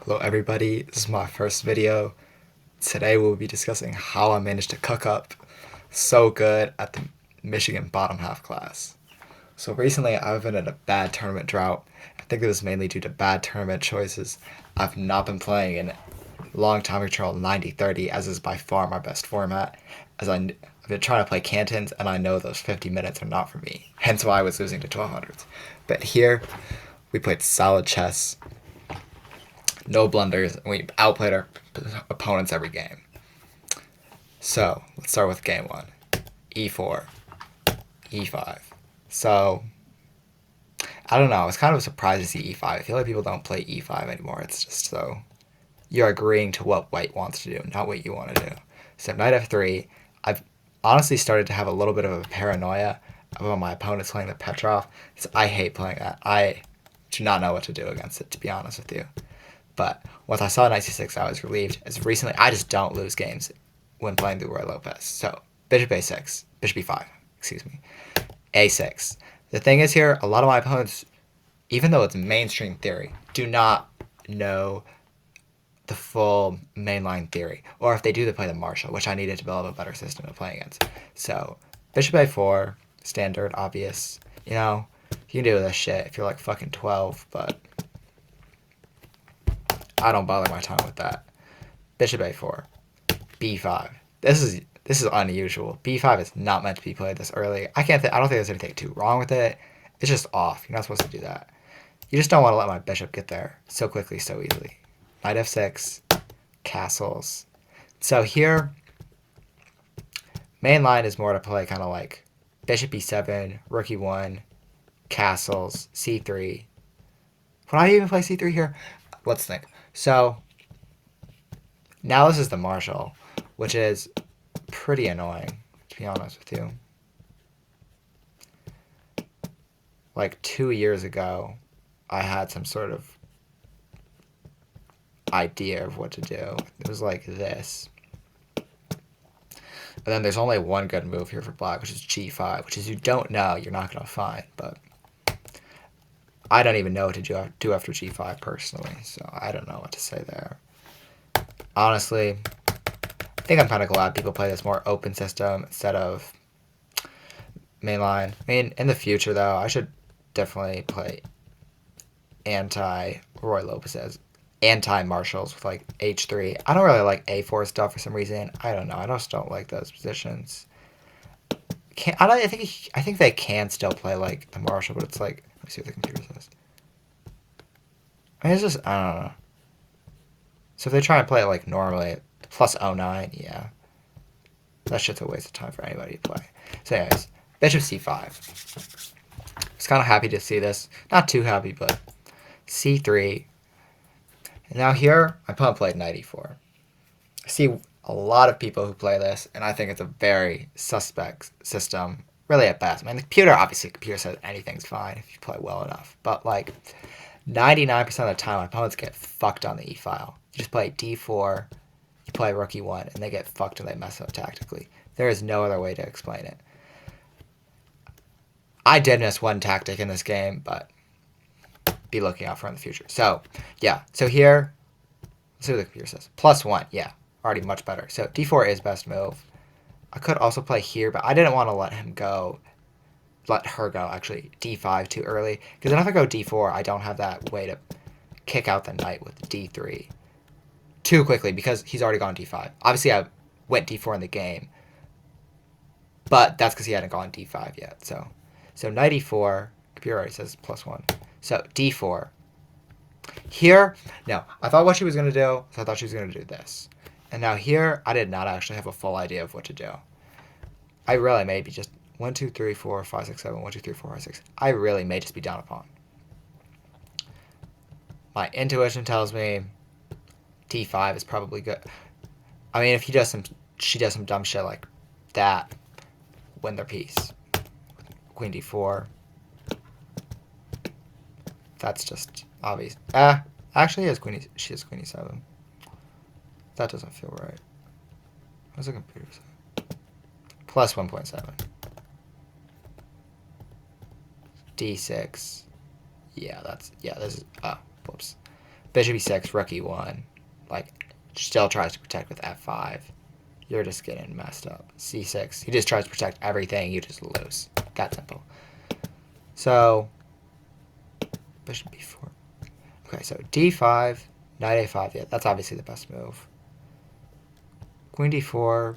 Hello everybody, this is my first video. Today we'll be discussing how I managed to cook up so good at the Michigan bottom half class. So recently I've been in a bad tournament drought. I think it was mainly due to bad tournament choices. I've not been playing in long time control 90-30 as is by far my best format. I've been trying to play cantons and I know those 50 minutes are not for me. Hence why I was losing to 1200s. But here we played solid chess, no blunders, and we outplayed our opponents every game. So let's start with game one. E4, E5. So I don't know. I was kind of surprised to see E5. I feel like people don't play E5 anymore. It's just so you're agreeing to what white wants to do, not what you want to do. So knight F3. I've honestly started to have a little bit of a paranoia about my opponents playing the Petrov. Because I hate playing that. I do not know what to do against it, to be honest with you. But once I saw knight c6, I was relieved. As recently, I just don't lose games when playing the Ruy Lopez. So bishop a6, bishop e5, excuse me, a6. The thing is here, a lot of my opponents, even though it's mainstream theory, do not know the full mainline theory. Or if they do, they play the Marshall, which I need to develop a better system of playing against. So bishop a4, standard, obvious. You know, you can do this shit if you're like fucking 12, but I don't bother my time with that. Bishop a4, b5. This is unusual. b5 is not meant to be played this early. I don't think there's anything too wrong with it. It's just off. You're not supposed to do that. You just don't want to let my bishop get there so quickly, so easily. Knight f6, castles. So here, main line is more to play kind of like bishop e7, rook e1, castles, c3. Would I even play c3 here? Let's think. So now this is the Marshall, which is pretty annoying, to be honest with you. Like 2 years ago, I had some sort of idea of what to do. It was like this. But then there's only one good move here for black, which is g5, which is you don't know, you're not going to find. But I don't even know what to do after g5 personally, so I don't know what to say there. Honestly, I think I'm kind of glad people play this more open system instead of mainline. I mean, in the future, though, I should definitely play anti-Ruy Lopez, anti-Marshalls with like h3. I don't really like a4 stuff for some reason. I don't know. I just don't like those positions. I think they can still play like the Marshall, but it's like, let me see what the computer says. I mean, it's just, I don't know. So if they try and play it like normally, plus +09, yeah. That shit's a waste of time for anybody to play. So anyways, bishop c5. I was kind of happy to see this. Not too happy, but c3. And now here, my opponent played knight e4. I see a lot of people who play this, and I think it's a very suspect system, really at best. I mean, the computer says anything's fine if you play well enough. But like 99% of the time, my opponents get fucked on the e-file. You just play d4, you play rook e1, and they get fucked and they mess up tactically. There is no other way to explain it. I did miss one tactic in this game, but be looking out for in the future. So, yeah. So here, let's see what the computer says. +1, yeah. Already much better. So d4 is best move. I could also play here, but I didn't want to let her go, actually, d5 too early. Because then if I go d4, I don't have that way to kick out the knight with d3 too quickly because he's already gone d5. Obviously, I went d4 in the game, but that's because he hadn't gone d5 yet. So knight e4, computer already says +1. So d4. Here, no, I thought what she was going to do, so I thought she was going to do this. And now here, I did not actually have a full idea of what to do. I really may be just 1, 2, 3, 4, 5, 6, 7, 1, 2, 3, 4, 5, 6. I really may just be down a pawn. My intuition tells me d5 is probably good. I mean, if she does some dumb shit like that, win their piece. Queen d4. That's just obvious. Actually, she has queen e7. That doesn't feel right. What does the computer say? +1.7. d6. Yeah, this is, whoops. Bishop e6, rook e1. Like, still tries to protect with f5. You're just getting messed up. c6. He just tries to protect everything. You just lose. That simple. So, bishop b4. Okay, so d5, knight a5. Yeah, that's obviously the best move. Queen d4.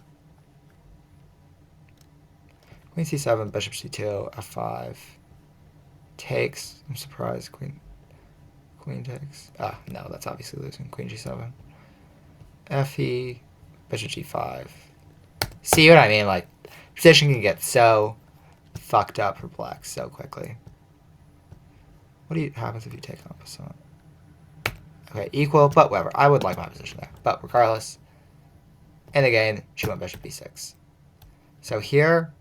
Queen c7, bishop c2, f5. Takes. I'm surprised. Queen takes. Ah, no, that's obviously losing. Queen g7. Fe, bishop g5. See what I mean? Like, position can get so fucked up for black so quickly. What happens if you take on passant? Okay, equal, but whatever. I would like my position there. But regardless, in the game, she went bishop b6. So here,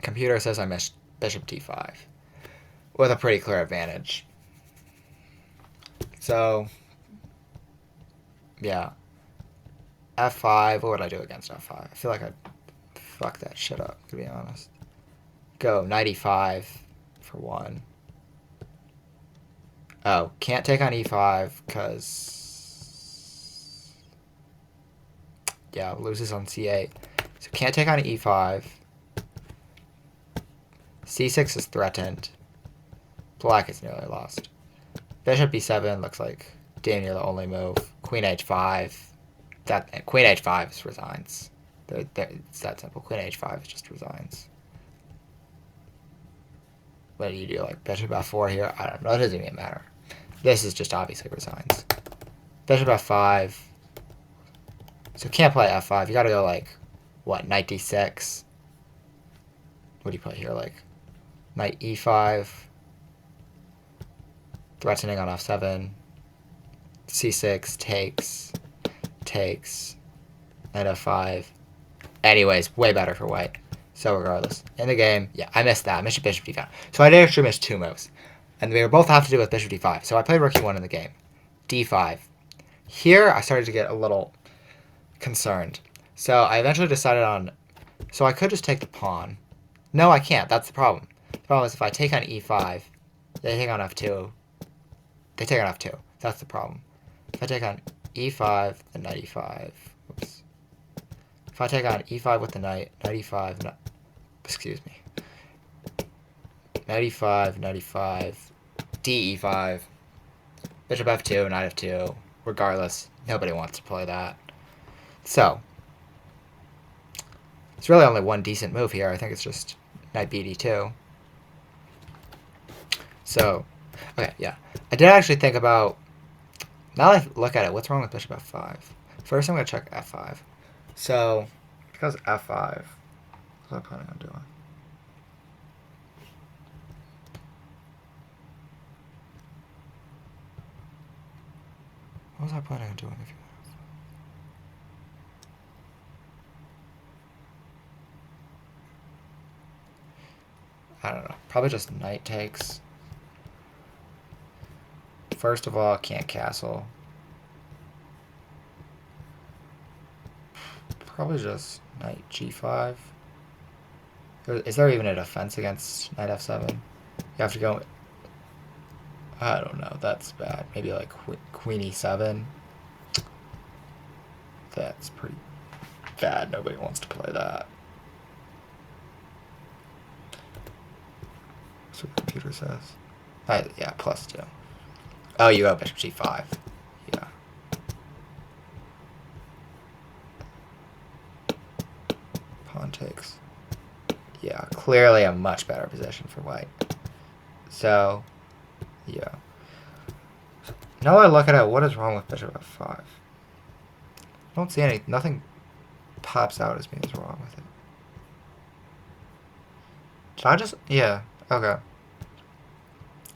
computer says I missed bishop d5 with a pretty clear advantage. So, yeah. f5, what would I do against f5? I feel like I'd fuck that shit up, to be honest. Go, knight e5 for 1. Oh, can't take on e5 because... yeah, loses on c8. So can't take on e5. c6 is threatened. Black is nearly lost. Bishop b7 looks like damn near the only move. Queen h5. Queen h5 is resigns. It's that simple. Queen h5 is just resigns. What do you do? Like bishop f4 here? I don't know. It doesn't even matter. This is just obviously resigns. Bishop f5. So can't play f5. You gotta go like, what, knight d6? What do you put here? Like, knight e5. Threatening on f7. c6 takes. Knight f5. Anyways, way better for white. So regardless, in the game, yeah, I missed that. I missed bishop d5. So I did actually miss 2 moves. And they were both have to do with bishop d5. So I played rook e1 in the game. d5. Here, I started to get a little concerned. So I eventually decided on... so I could just take the pawn. No, I can't. That's the problem. The problem is if I take on e5, they take on f2. They take on f2. That's the problem. If I take on e5, then knight e5. Oops. If I take on e5 with the knight, knight e5, excuse me. Knight e5, d e5, bishop f2, knight f2. Regardless, nobody wants to play that. So, it's really only one decent move here. I think it's just knight bd2. So, okay, yeah. I did actually think about, now that I look at it, what's wrong with bishop f5? First, I'm going to check f5. So, because f5, what was I planning on doing? What was I planning on doing if you I don't know. Probably just knight takes. First of all, can't castle. Probably just knight g5. Is there even a defense against knight f7? You have to go... I don't know. That's bad. Maybe like queen e7. That's pretty bad. Nobody wants to play that. That's what the computer says. Yeah, +2. Oh, you go bishop g5. Yeah. Pawn takes. Yeah, clearly a much better position for white. So, yeah. Now I look at it, what is wrong with bishop f5? I don't see nothing pops out as being wrong with it. Did I just, yeah, okay.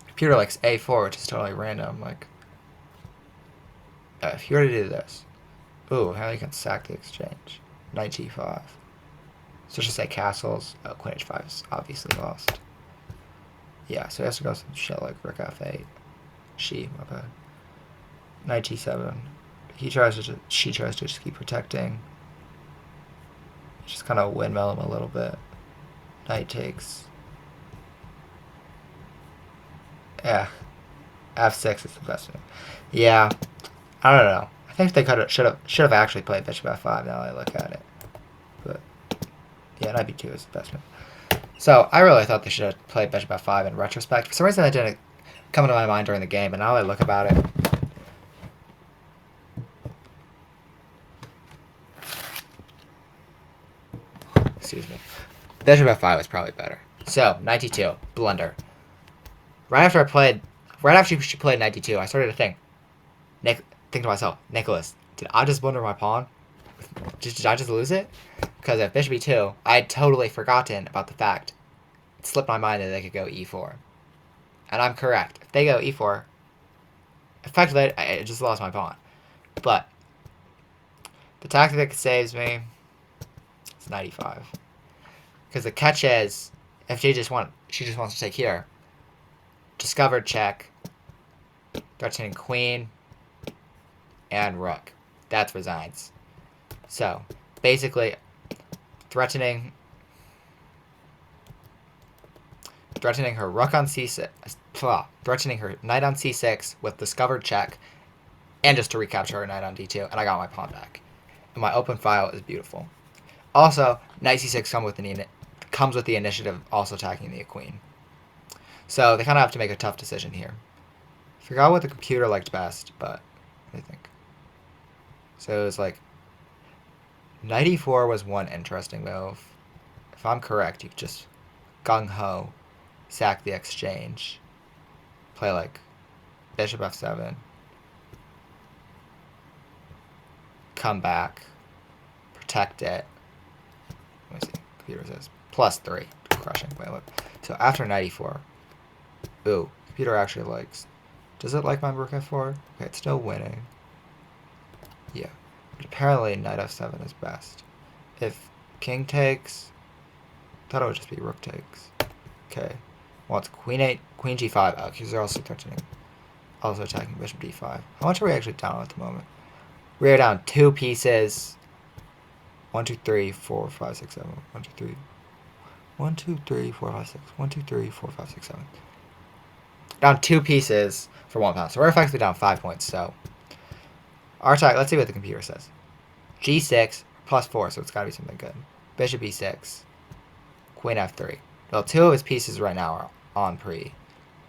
Computer likes a4, which is totally random, like, if you were to do this, ooh, how you can sack the exchange. Knight g5. So just say castles. Oh, queen h5 is obviously lost. Yeah, so he has to go some shit like rook f8. My bad. Knight g7. She tries to just keep protecting. Just kind of windmill him a little bit. Knight takes. Yeah. f6 is the best move. Yeah, I don't know. I think they should have actually played bishop f5 now that I look at it. But yeah, knight b2 is the best move. So I really thought they should have played bishop f5 in retrospect. For some reason that didn't come into my mind during the game, but now that I look about it. Excuse me. Bishop f5 was probably better. So, knight d2, blunder. Right after she played knight d2, I started to think to myself, Nicholas, did I just blunder my pawn? Did I just lose it? Because if bishop e2, I had totally forgotten about the fact, it slipped my mind that they could go e4. And I'm correct. If they go e4, effectively, I just lost my pawn. But the tactic that saves me is knight e5. Because the catch is, if she just wants to take here, discovered check, threatening queen, and rook. That's resigns. So, basically, threatening her rook on c6, threatening her knight on c6 with discovered check, and just to recapture her knight on d2, and I got my pawn back. And my open file is beautiful. Also, knight c6 comes with the initiative also attacking the queen. So they kind of have to make a tough decision here. Forgot what the computer liked best, but what do you think? So it was like knight e4 was one interesting move. If I'm correct, you could just gung-ho sack the exchange. Play like bishop f7. Come back. Protect it. Let me see. Computer says +3. Crushing. Wait. So after knight e4. Ooh. Computer actually likes. Does it like my rook f4? Okay, it's still winning. Yeah. But apparently knight f7 is best. If king takes. I thought it would just be rook takes. Okay. Well, it's queen 8, queen g5. Oh, because they're also threatening. Also attacking bishop d5. How much are we actually down at the moment? We are down 2 pieces. 1, 2, 3, 4, 5, 6, 7. 1, 2, 3. 1, 2, 3, 4, 5, 6. 1, 2, 3, 4, 5, 6, 7. Down 2 pieces for 1 pound. So we're effectively down 5 points. So our attack, let's see what the computer says. G6 +4, so it's got to be something good. Bishop e6. Queen f3. Well, 2 of his pieces right now are on pre.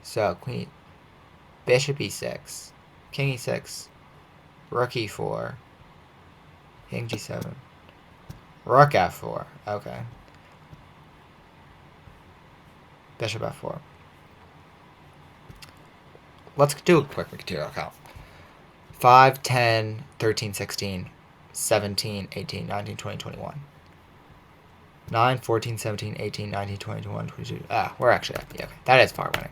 So queen, bishop e6. King e6. Rook e4. King g7. Rook f4. Okay. Bishop f4. Let's do a quick material count. 5, 10, 13, 16, 17, 18, 19, 20, 21. 9, 14, 17, 18, 19, 20, 21, 22. We're actually happy. Okay, that is far winning.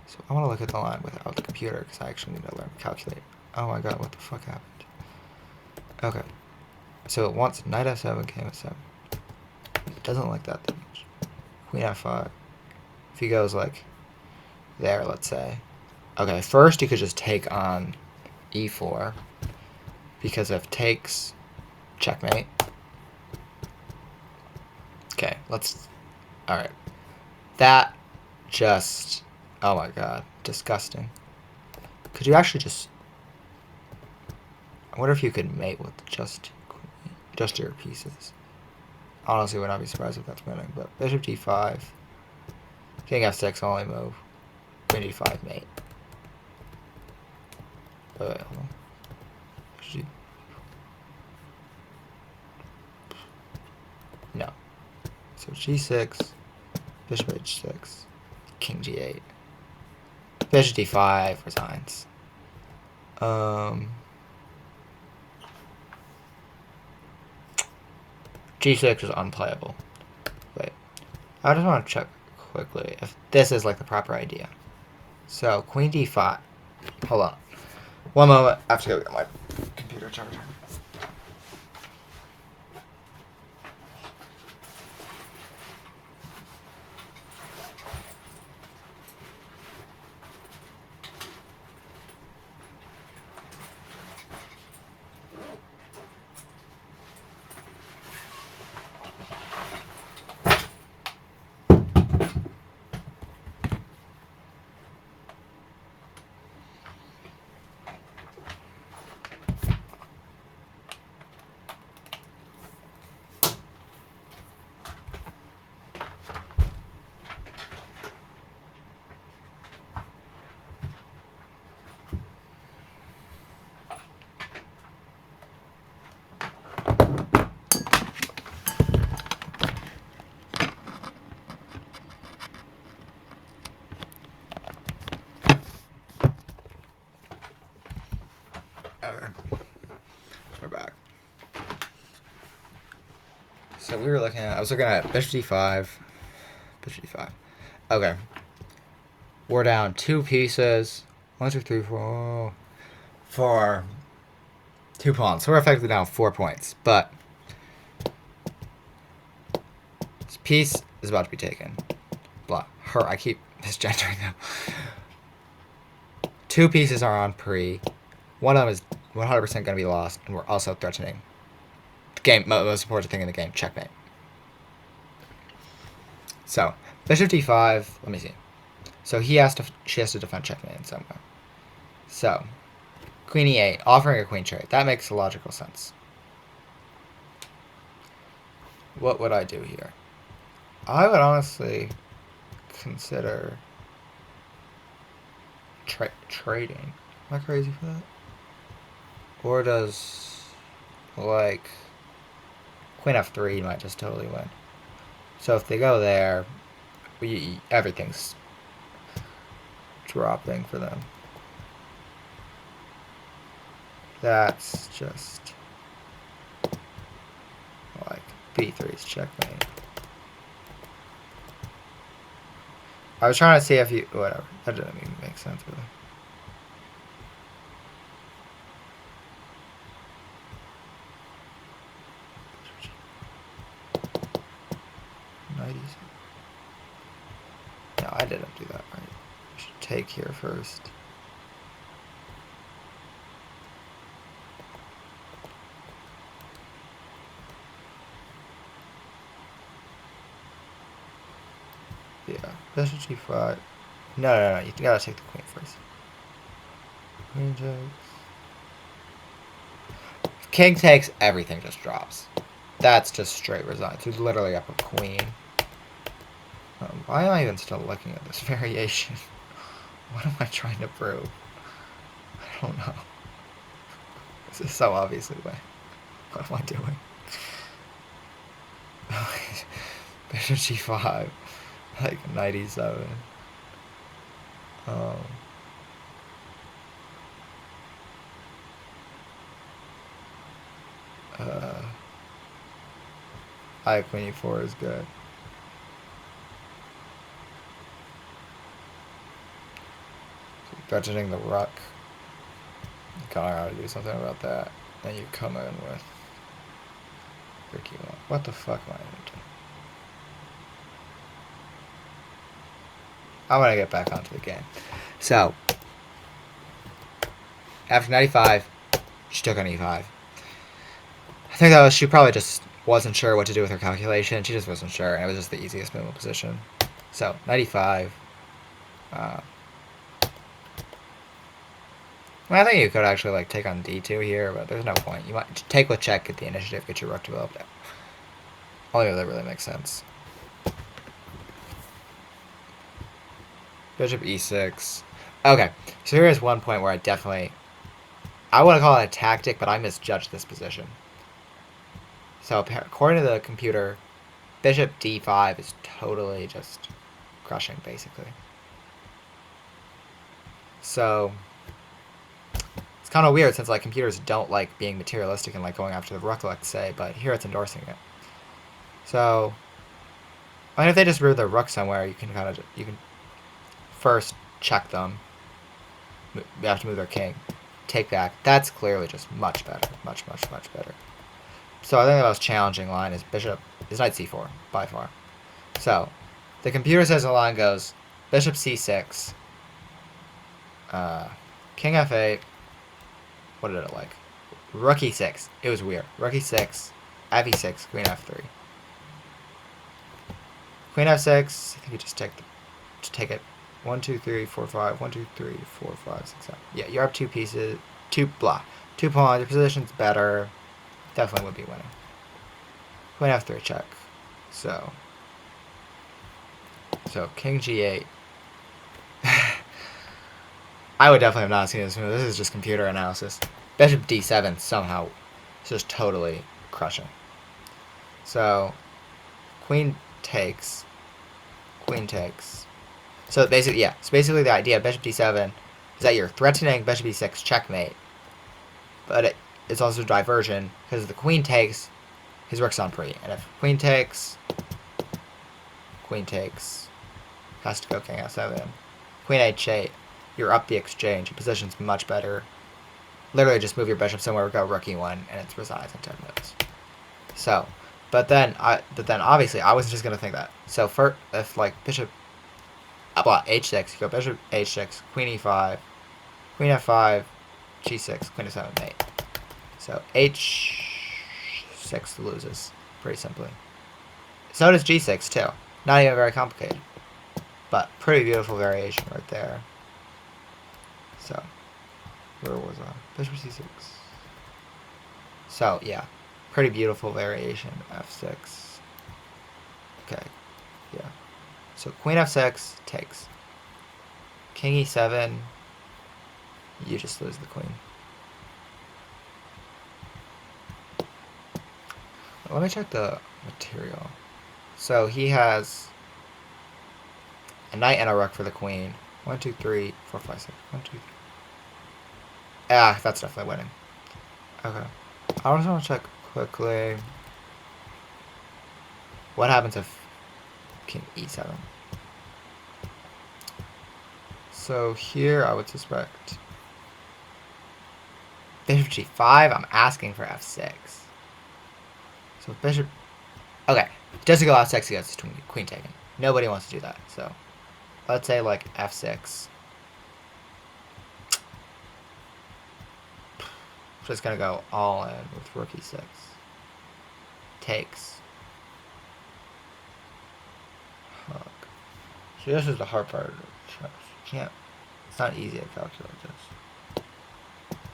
So I want to look at the line without the computer because I actually need to learn to calculate. Oh my god, what the fuck happened? Okay. So it wants knight f7, king f7. It doesn't like that much. Queen f5. If he goes like there, let's say. Okay, first you could just take on e4. Because if takes, checkmate. Okay, let's... Alright. That just... Oh my god, disgusting. Could you actually just... I wonder if you could mate with just your pieces. Honestly, would not be surprised if that's winning, but bishop d5, king f6 only move, queen d5 mate. Wait, hold on. No. So g6, bishop h6, king g8, bishop d5 resigns. G6 is unplayable. Wait. I just want to check quickly if this is like the proper idea. So, queen d5. Hold on. One moment. I have to go get my computer charger. So we were looking at, I was looking at bishop d5, bishop d5. Okay. We're down 2 pieces. 1, 2, 3, 4. For 2 pawns. So we're effectively down 4 points. But this piece is about to be taken. Blah. I keep misgendering them. 2 pieces are on pre. One of them is 100% going to be lost. And we're also threatening the game, most important thing in the game, checkmate. So, bishop d5. Let me see. So she has to defend checkmate in some way. So, queen e8, offering a queen trade. That makes logical sense. What would I do here? I would honestly consider trading. Am I crazy for that? Or does, like, queen f3 might just totally win. So if they go there, everything's dropping for them. That's just like b3's checkmate. I was trying to see if you, whatever. That didn't even make sense really. No, I didn't do that right. I should take here first. Yeah, bishop g5. No, you gotta take the queen first. Queen takes. If king takes, everything just drops. That's just straight resigns. He's literally up a queen. Why am I even still looking at this variation? What am I trying to prove? I don't know. This is so obviously way. What am I doing? Bishop g5. Like knight e7. Queen e4 is good. Threatening the rook. You kind of gotta do something about that. Then you come in with Ricky one. What the fuck am I into? I want to get back onto the game. So, after 95, she took on e5. I think that was, she probably just wasn't sure what to do with her calculation. She just wasn't sure, and it was just the easiest move position. So, 95. I think you could actually like take on d2 here, but there's no point. You might take with check, get the initiative, get your rook developed. Only that really makes sense. Bishop e6. Okay, so here is one point where I want to call it a tactic, but I misjudged this position. So according to the computer, bishop d5 is totally just crushing, basically. So it's kind of weird since like computers don't like being materialistic and like going after the rook, let's say, but here it's endorsing it. So, I mean, if they just move their rook somewhere, you can first check them. You have to move their king. Take back. That's clearly just much better. Much better. So I think the most challenging line is knight c4, by far. So, the computer says the line goes bishop c6, king f8, what did it like? Rook e6. It was weird. Rook e6, f6, queen f3. Queen f6, I think you just take it. 1, 2, 3, 4, 5. 1, 2, 3, 4, 5, 6, 7. Yeah, you're up 2 pieces. 2 pawns. Your position's better. Definitely would be winning. Queen f3 check. So king g8. I would definitely have not seen this move. This is just computer analysis. Bishop d7 somehow is just totally crushing. So queen takes. Queen takes. So basically, yeah. So basically, the idea of bishop d7 is that you're threatening bishop e6 checkmate, but it's also diversion because the queen takes, his rook's on pre. And if queen takes, has to go king f7. Queen h8, you're up the exchange. Your position's much better. Literally just move your bishop somewhere, go rook e1, and it resigns in 10 moves. So, but then obviously I wasn't just gonna think that. So for if like bishop, h6, you go bishop h6, queen e5, queen f5, g6, queen f7, mate. So h6 loses pretty simply. So does g6 too. Not even very complicated, but pretty beautiful variation right there. So where was I? Bishop c6. So yeah, pretty beautiful variation. f6. Okay, yeah. So queen f6 takes. King e7. You just lose the queen. Let me check the material. So he has a knight and a rook for the queen. 1, 2, 3, 4, 5, 6. 1, 2, 3. Ah, that's definitely winning. Okay. I just want to check quickly. What happens if king e7? So here I would suspect bishop g5. I'm asking for f6. So bishop. Okay, just to go f6 against queen taken. Nobody wants to do that. So let's say like f6. Just gonna go all in with rook e6. Takes. Fuck. See, this is the hard part of the chess. You can't. It's not easy to calculate this.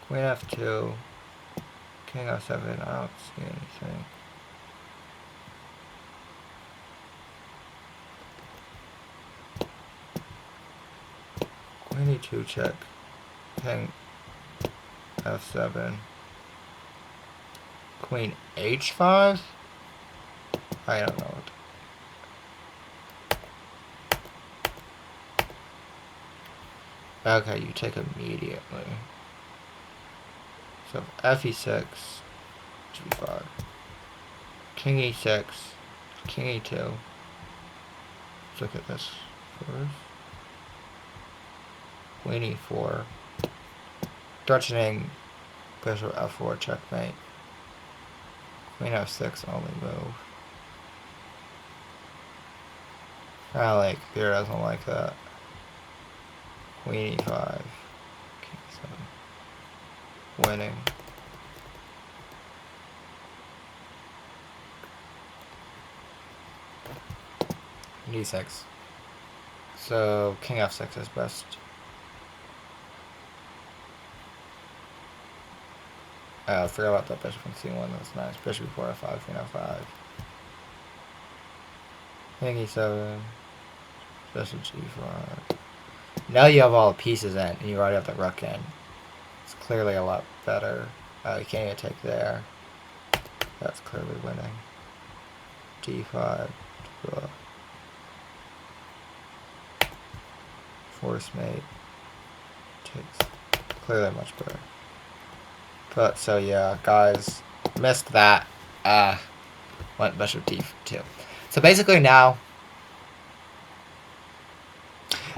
Queen f2. King f7. I don't see anything. Queen e2 check. King f7. Queen h5? I don't know. Okay, you take immediately. So f e6, g5. King e6, king e2. Let's look at this first. Queen e4. Threatening bishop f4 checkmate. Queen f6 only move. Peter doesn't like that. Queen e5. King e7. Winning. d6. So king f6 is best. I forgot about that bishop from c1. That's nice. Bishop e4 f5. Queen f5. King e7. Bishop g5. Now you have all the pieces in, and you already have the rook in. It's clearly a lot better. You can't even take there. That's clearly winning. d5. Force mate. Takes. Clearly much better. But, so yeah, guys. Missed that. Went bishop d2. So basically now,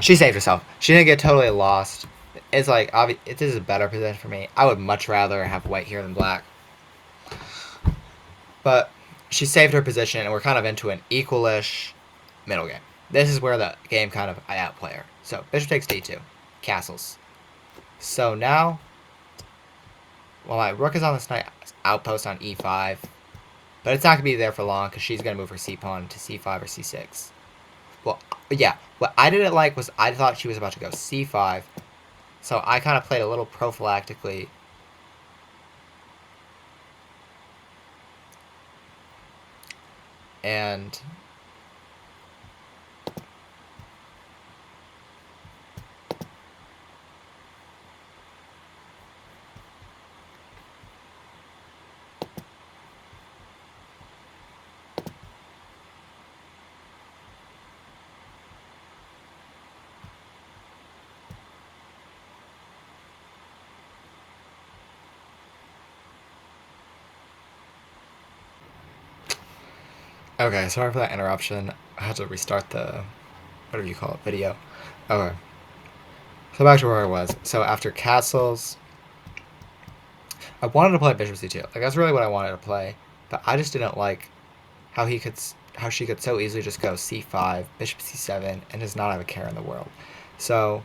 she saved herself. She didn't get totally lost. It's like, this is a better position for me. I would much rather have white here than black. But she saved her position, and we're kind of into an equalish middle game. This is where the game kind of I outplay her. So bishop takes d2. Castles. So now, well, my rook is on this nice outpost on e5. But it's not going to be there for long because she's going to move her c-pawn to c5 or c6. Well, yeah. What I didn't like was I thought she was about to go c5. So I kind of played a little prophylactically. And Okay, sorry for that interruption. I had to restart the, whatever you call it, video. Okay. So back to where I was. So after castles, I wanted to play bishop c2. Like that's really what I wanted to play, but I just didn't like how how she could so easily just go c5, bishop c7, and just not have a care in the world. So,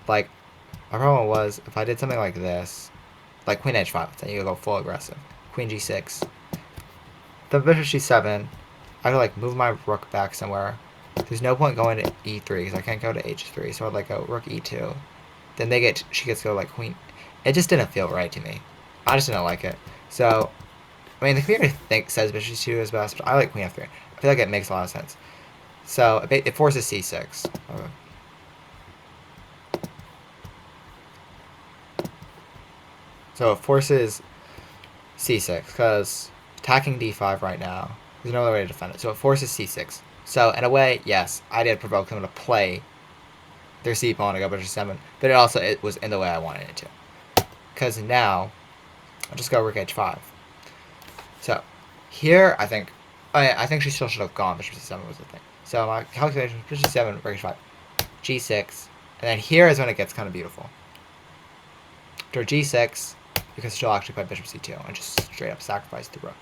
like, my problem was if I did something like this, like queen h5, then you could go full aggressive. Queen g6, then bishop c7. I could like move my rook back somewhere. There's no point going to e3 because I can't go to h3, so I'd like go rook e2. Then she gets to go like queen. It just didn't feel right to me. I just didn't like it. So, I mean, the community says bishop c2 is best, but I like queen f3. I feel like it makes a lot of sense. So it forces c6. Okay. So it forces c6 because attacking d5 right now, there's no other way to defend it. So it forces c6. So in a way, yes, I did provoke them to play their c pawn to go bishop 7, but it was in the way I wanted it to. Because now, I'll just go rook h5. So here, I think she still should have gone bishop c7 was the thing. So my calculation was bishop c7, rook h5, g6, and then here is when it gets kind of beautiful. After g6, you can still actually play bishop c2 and just straight up sacrifice the rook.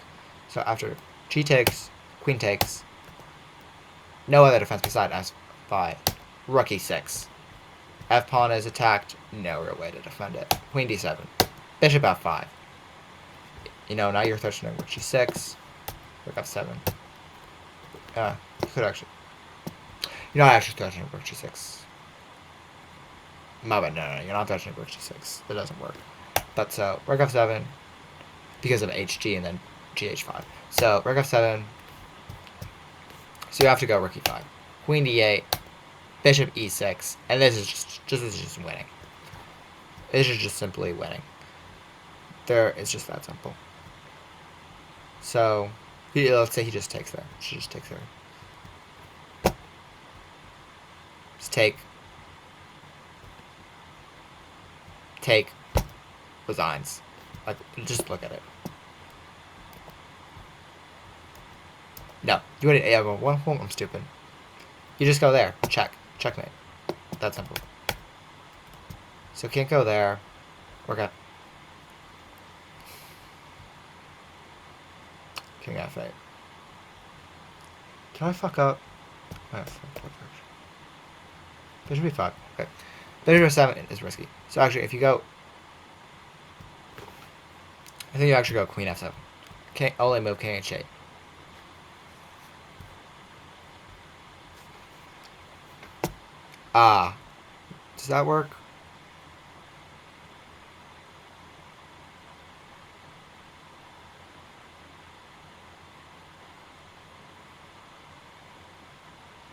So after g takes, queen takes, no other defense beside f5, rook e6. F pawn is attacked, no real way to defend it. Queen d7, bishop f5. You know, now you're threatening rook g6, rook f7. You could actually. You're not actually threatening rook g6. My bad, no, you're not threatening rook g6. That doesn't work. But so, rook f7, because of hg and then gh5. So, rook f7, so you have to go rook e5. Queen d8, bishop e6, and this is just winning. This is just simply winning. It's just that simple. So, let's say he just takes there. She just takes there. Just take. Resigns. Like, just look at it. No, you would. Yeah, but I'm stupid. You just go there. Checkmate. That simple. So can't go there. Work out. King f8. Can I fuck up? Bishop b5. Okay. Bishop 7 is risky. So actually, if you go, I think you actually go queen f7. Can't only move king h8. Does that work?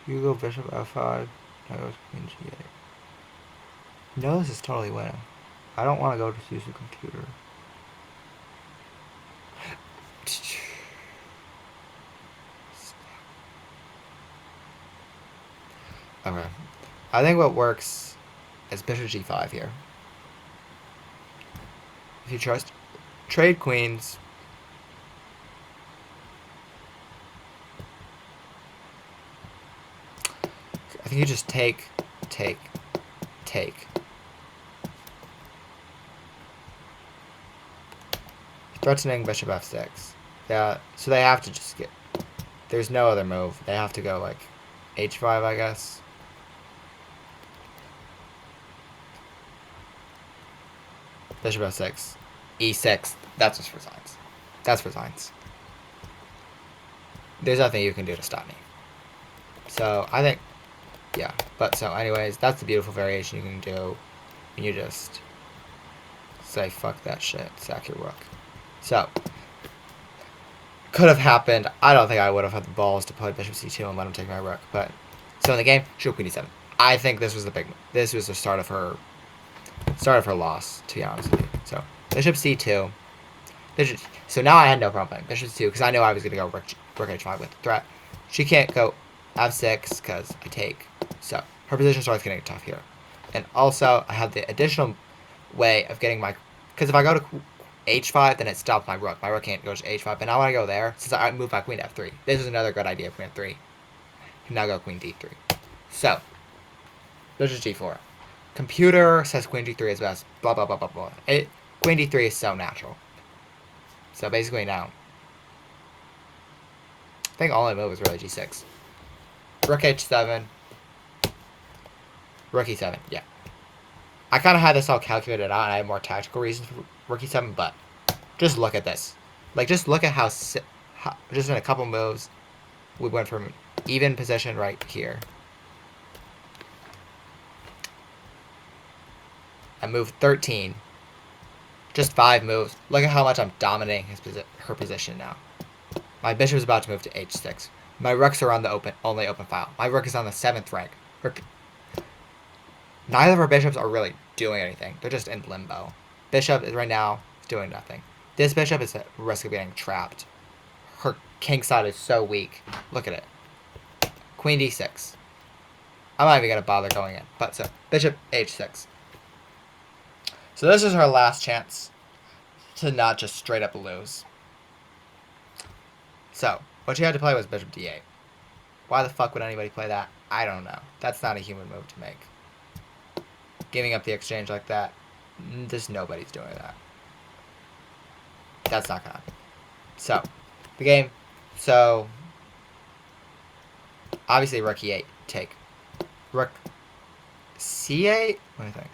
You go bishop f5. I go queen g8. No, this is totally winning. I don't want to go just use the computer. Okay. I think what works is bishop g5 here. If you trust, trade queens. I think you just take. Threatening bishop f6. Yeah, so they have to just get. There's no other move. They have to go like h5, I guess. Bishop f6. e6. That's just for signs. That's for signs. There's nothing you can do to stop me. So, I think, yeah. But, so, anyways, that's the beautiful variation you can do. And you just say, fuck that shit. Sack your rook. So, could have happened. I don't think I would have had the balls to play bishop c2 and let him take my rook. But, so in the game, she queen d7. I think this was this was the start of her loss, to be honest with you. So, bishop c2. So now I had no problem playing bishop c2 because I knew I was going to go rook h5 with the threat. She can't go f6 because I take. So her position starts getting tough here. And also, I had the additional way of getting my. Because if I go to h5, then it stops my rook. My rook can't go to h5, but now when I go there, since I moved my queen to f3, this is another good idea, queen f3. Can now go queen d3. So, bishop g4. Computer says queen d3 is best, blah, blah, blah, blah, blah. Queen d3 is so natural. So basically now, I think all I move is really g6. Rook h7. Rook e7, yeah. I kind of had this all calculated out, and I have more tactical reasons for rook e7, but just look at this. Like, just look at how just in a couple moves, we went from even position right here. I moved 13. Just 5 moves. Look at how much I'm dominating her position now. My bishop is about to move to h6. My rooks are on the only open file. My rook is on the 7th rank. Neither of our bishops are really doing anything. They're just in limbo. Bishop is right now doing nothing. This bishop is at risk of getting trapped. Her king side is so weak. Look at it. Queen d6. I'm not even going to bother going in. But so, bishop h6. So this is her last chance to not just straight up lose. So, what she had to play was bishop d8. Why the fuck would anybody play that? I don't know. That's not a human move to make. Giving up the exchange like that, just nobody's doing that. That's not gonna happen. So, the game. So, obviously rook e8, take. Rook c8? What do you think?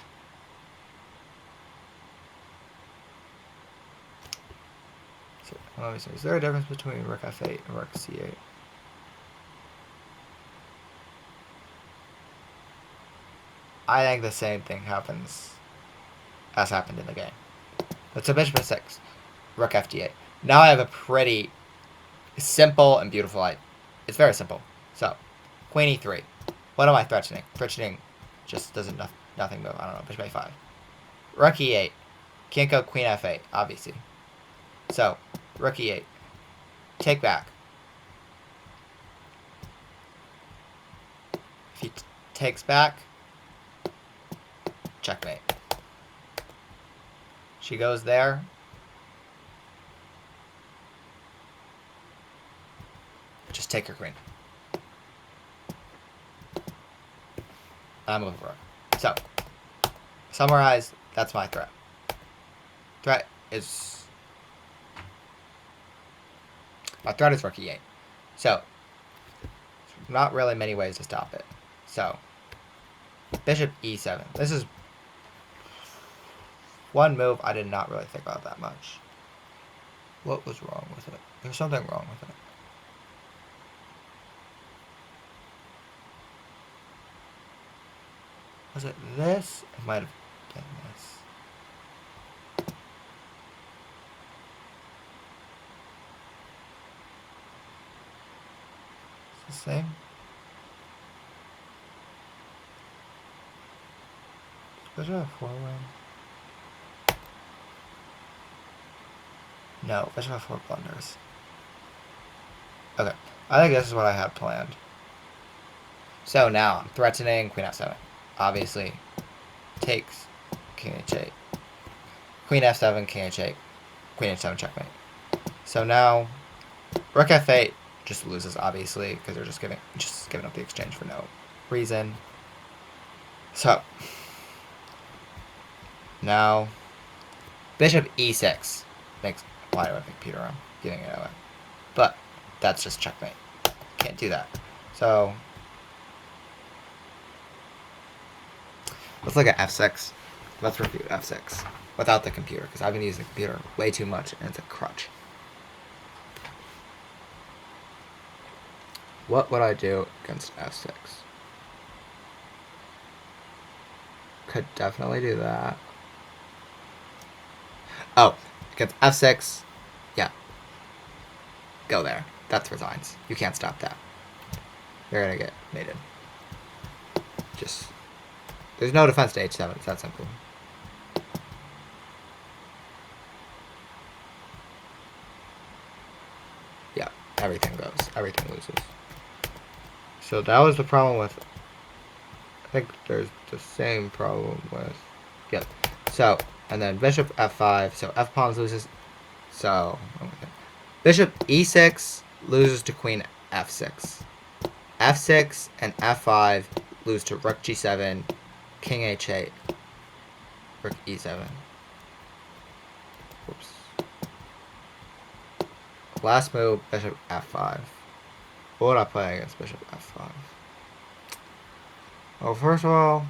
So, let me see. Is there a difference between rook f8 and rook c8? I think the same thing happens as happened in the game. But so bishop f6, rook f d8. Now I have a pretty simple and beautiful light. It's very simple. So, queen e3. What am I threatening? Threatening just doesn't nothing move. I don't know. Bishop a5. Rook e8. Can't go queen f8, obviously. So, rook e8. Take back. If he takes back, checkmate. She goes there. Just take her queen. I'm over it. So, summarize, that's my threat. Threat is... My threat is rook e8. So, not really many ways to stop it. So, bishop e7. This is one move I did not really think about that much. What was wrong with it? There's something wrong with it. Was it this? It might have been this. It's the same. Bishop f4 win. No, bishop f4 blunders. Okay, I think this is what I had planned. So now I'm threatening queen f7. Obviously, takes king h8. Queen f7, king h8. Queen h7, checkmate. So now, rook f8 just loses, obviously, because they're just giving up the exchange for no reason. So, now, bishop e6 makes... Why do I pick Peter? I'm giving it away. But, that's just checkmate. Can't do that. So, let's look at f6. Let's review f6 without the computer, because I've been using the computer way too much, and it's a crutch. What would I do against f6? Could definitely do that. Oh, against f6, yeah. Go there. That's resigns. You can't stop that. You're gonna get mated. Just... There's no defense to h7. It's that simple. Yeah, everything goes. Everything loses. So that was the problem with... I think there's the same problem with... Yep. So, And then bishop f5, so f pawn loses. So bishop e6 loses to queen f6. f6 and f5 lose to rook g7, king h8, rook e7. Whoops. Last move, bishop f5. What would I play against bishop f5? Well, first of all,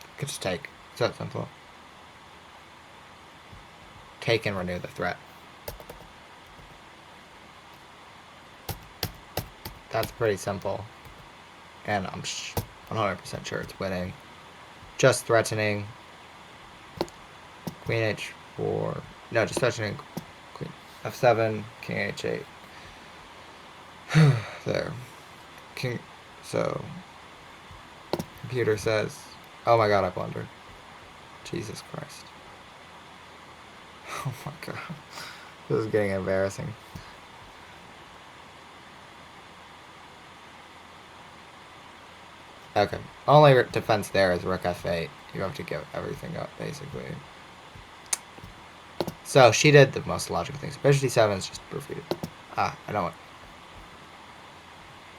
I could just take. It's that simple. Take and renew the threat. That's pretty simple. And I'm 100% sure it's winning. Just threatening. Queen h4. No, just threatening queen f7, king h8. There. King. So. Computer says. Oh my god, I blundered. Jesus Christ. Oh my god. This is getting embarrassing. Okay. Only defense there is rook f8. You have to give everything up, basically. So, she did the most logical things. Bishop d7 is just defeated. I don't want...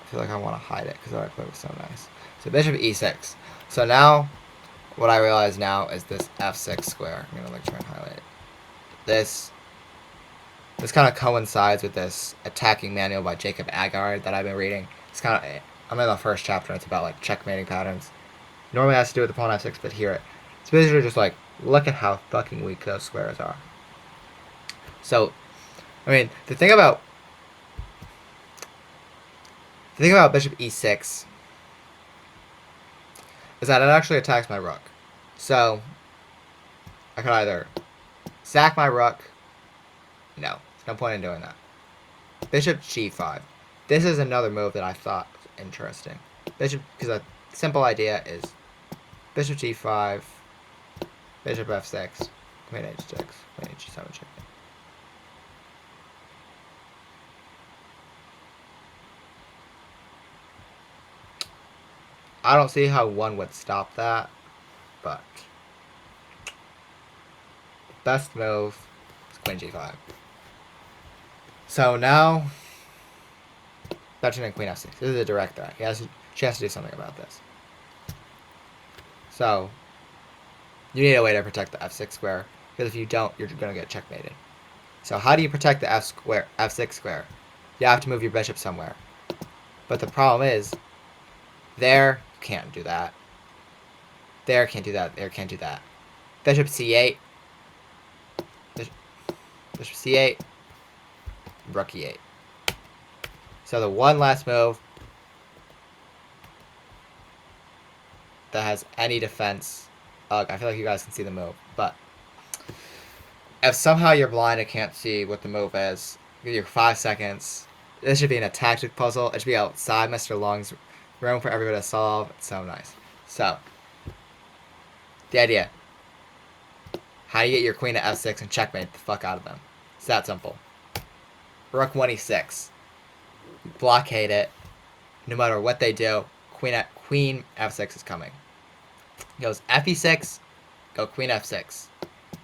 I feel like I want to hide it, because that play was so nice. So, bishop e6. So now, what I realize now is this f6 square. I'm going to try and highlight it. This kind of coincides with this attacking manual by Jacob Agar that I've been reading. It's kind of... I'm in the first chapter, and it's about, checkmating patterns. Normally it has to do with the pawn f6, but here it's basically just look at how fucking weak those squares are. So, I mean, the thing about bishop e6 is that it actually attacks my rook. So, I could either sack my rook. No, there's no point in doing that. Bishop g5. This is another move that I thought was interesting. Because the simple idea is bishop g5, bishop f6, queen h6, queen h7 check. I don't see how one would stop that, but best move is queen g5. So now, threatening queen f6. This is a direct threat. She has to do something about this. So, you need a way to protect the f6 square, because if you don't, you're going to get checkmated. So how do you protect the f6 square? You have to move your bishop somewhere. But the problem is, there, you can't do that. There, can't do that. There, can't do that. Bishop c8. Bishop c8. Rook e8. So the one last move that has any defense. Ugh, I feel like you guys can see the move. But if somehow you're blind and can't see what the move is, give you 5 seconds. This should be in a tactic puzzle. It should be outside Mr. Long's room for everybody to solve. It's so nice. So, the idea. How do you get your queen to f6 and checkmate the fuck out of them? It's that simple. Rook 1e6. Blockade it. No matter what they do, queen f6 is coming. Goes fe6, go queen f6.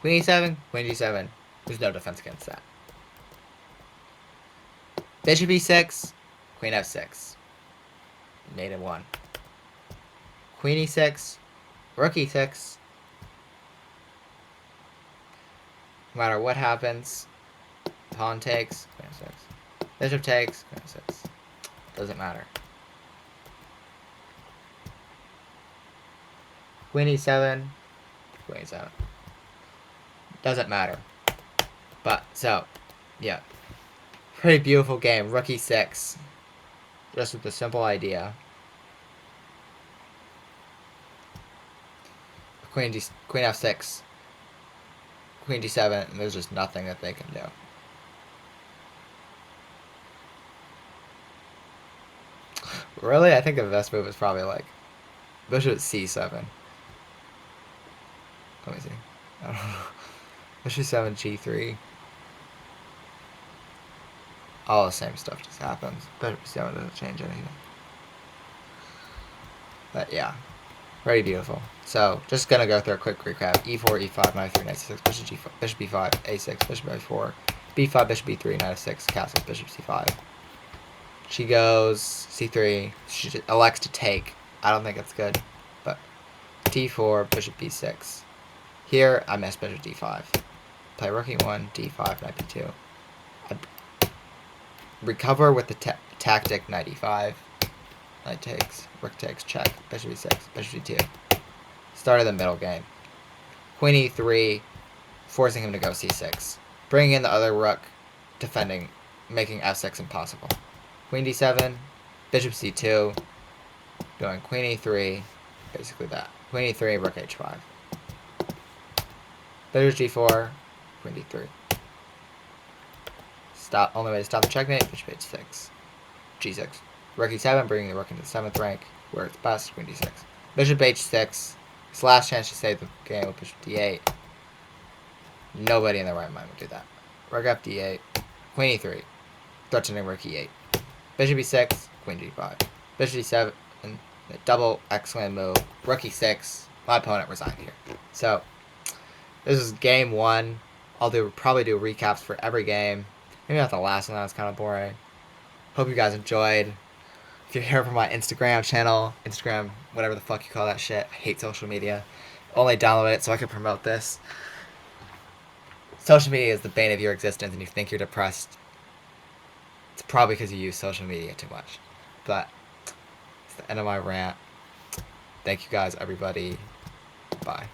Queen e7, queen g7. There's no defense against that. Bishop e6, queen f6. Native 1. Queen e6, rook e6. No matter what happens, pawn takes, queen f6. Bishop takes, queen f6. Doesn't matter. Queen e7, queen e7. Doesn't matter. But, so, yeah. Pretty beautiful game. Rook e6. Just with the simple idea. Queen f6. Queen d7, and there's just nothing that they can do. Really? I think the best move is probably bishop c7. Let me see. I don't know. Bishop 7, g3. All the same stuff just happens. Bishop 7 doesn't change anything. But yeah. Very beautiful. So, just gonna go through a quick recap. E4, E5, knight 3, knight 6, bishop G5, bishop B5, A6, bishop A4, B5, bishop B3, knight 6, castle, bishop C5. She goes C3. She elects to take. I don't think it's good, but D4, bishop B6. Here, I miss bishop D5. Play rook E1, D5, knight B2. I recover with the tactic knight E5. Knight takes, rook takes, check, bishop E6, bishop D2. Start of the middle game. Queen E3, forcing him to go C6. Bringing in the other rook, defending, making F6 impossible. Queen D7, bishop C2, going Queen E3, basically that. Queen E3, rook H5. Bishop G4, Queen D3. Only way to stop the checkmate, bishop H6. G6. Rook E7, bringing the rook into the 7th rank, where it's best, Queen D6. Bishop H6, his last chance to save the game with bishop D8. Nobody in their right mind would do that. Rook F D8, Queen E3, threatening rook E8. Bishop E6, Queen G5. Bishop E7, a double excellent move. Rook E6, my opponent resigned here. So, this is game 1. I'll probably do recaps for every game. Maybe not the last one, that was kind of boring. Hope you guys enjoyed. If you're here from my Instagram channel, Instagram, whatever the fuck you call that shit, I hate social media. Only download it so I can promote this. Social media is the bane of your existence, and you think you're depressed. It's probably because you use social media too much. But it's the end of my rant. Thank you guys, everybody. Bye.